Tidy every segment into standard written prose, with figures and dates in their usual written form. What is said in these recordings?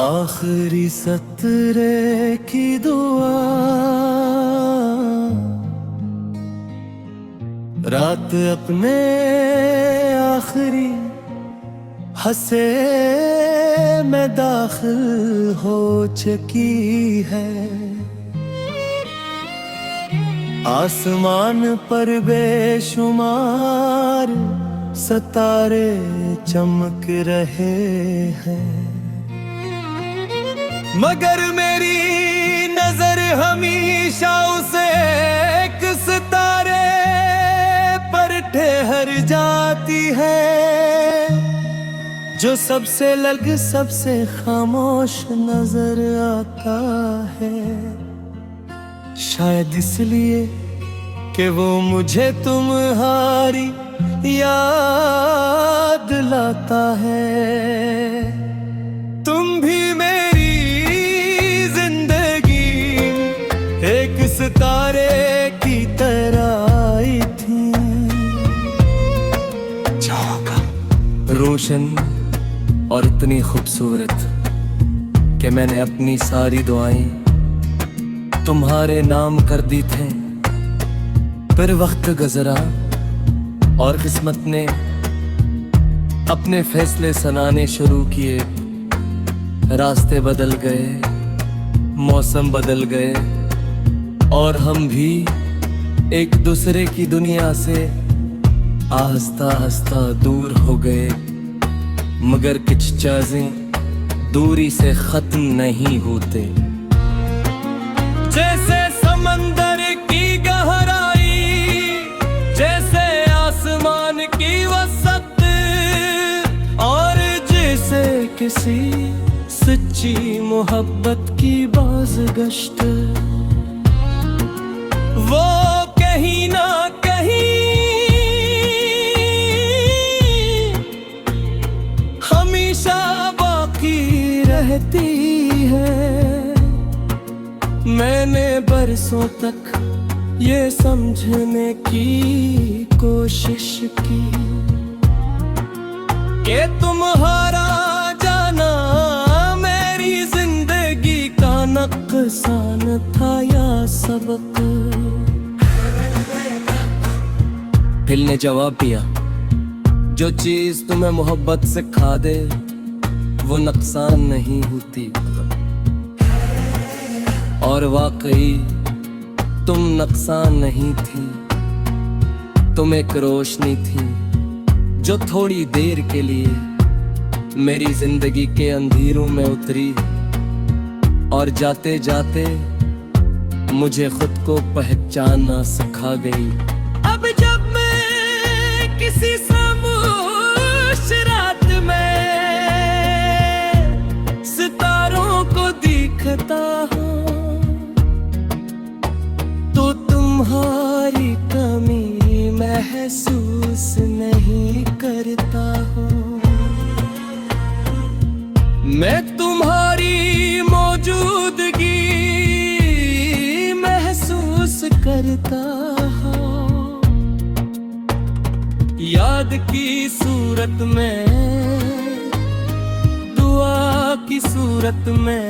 आखिरी सतरे की दुआ, रात अपने आखिरी हंसे में दाखिल हो चुकी है। आसमान पर बेशुमार सितारे चमक रहे हैं, मगर मेरी नजर हमेशा उसे एक सितारे पर ठहर जाती है, जो सबसे अलग सबसे खामोश नजर आता है। शायद इसलिए कि वो मुझे तुम्हारी याद लाता है। तुम भी मेरी जिंदगी एक सितारे की तरह आई थी, रोशन और इतनी खूबसूरत कि मैंने अपनी सारी दुआएं तुम्हारे नाम कर दी थे। फिर वक्त गुजरा और किस्मत ने अपने फैसले सुनाने शुरू किए। रास्ते बदल गए, मौसम बदल गए और हम भी एक दूसरे की दुनिया से आहिस्ता आहिस्ता दूर हो गए। मगर कुछ चीजें दूरी से खत्म नहीं होते, जैसे समंदर की गहराई, जैसे आसमान की वसत, और जैसे किसी सच्ची मोहब्बत की बाज़गश्त। वो कहीं ना कहीं हमेशा बाकी रहती है। मैंने बरसों तक ये समझने की कोशिश की कि तुम्हारा जाना मेरी जिंदगी का नुकसान था या सबक। दिल ने जवाब दिया, जो चीज तुम्हें मोहब्बत से खा दे वो नुकसान नहीं होती। और वाकई तुम नुकसान नहीं थी, तुम एक रोशनी थी जो थोड़ी देर के लिए मेरी जिंदगी के अंधेरों में उतरी और जाते जाते मुझे खुद को पहचानना सिखा गई। अब जब मैं किसी खामोश रात में सितारों को देखता हूँ तो तुम्हारी कमी महसूस नहीं करता हूँ। मैं तुम्हारी मौजूदगी महसूस करता हूँ। याद की सूरत में, दुआ की सूरत में,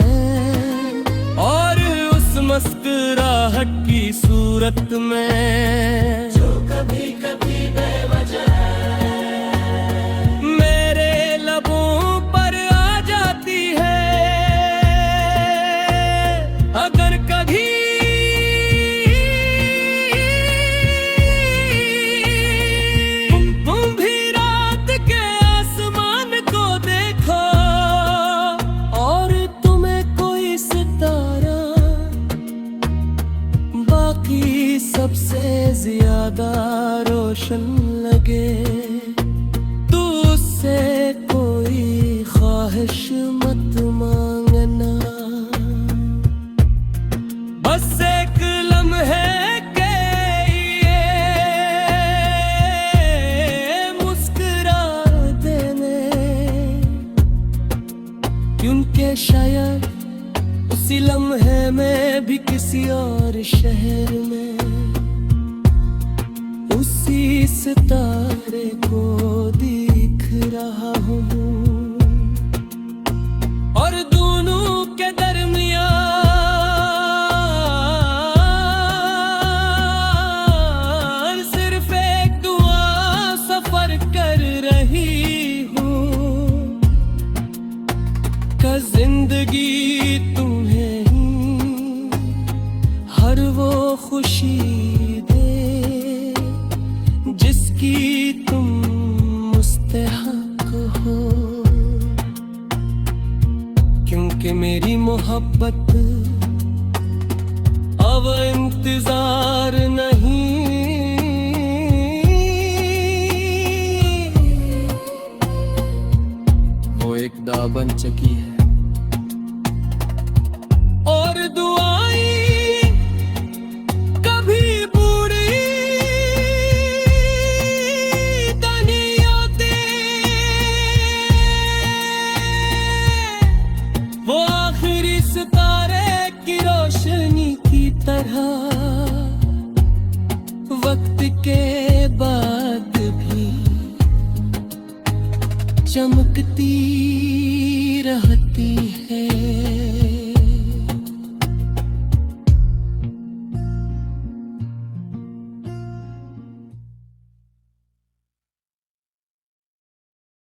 और मुस्कुराहट की सूरत में, जो कभी कभी बेवजह मेरे लबों पर आ जाती है। अगर कभी तुम भी रात के आसमान को देखो और तुम्हें कोई सितारा सबसे ज्यादा रोशन लगे, तो उससे कोई ख्वाहिश मत मांगना। बस एक लम्हे के लिए मुस्कुरा देने, क्योंकि शायद उसी लम्हे में भी किसी और शहर में उसी सितारे को देख रहा हूँ। और दोनों कि मेरी मोहब्बत अब इंतजार नहीं, वो एक दाबन चकी है और दुआएं कभी बुरी नहीं होती, वो आखिरी सितारे की रोशनी की तरह वक्त के बाद भी चमकती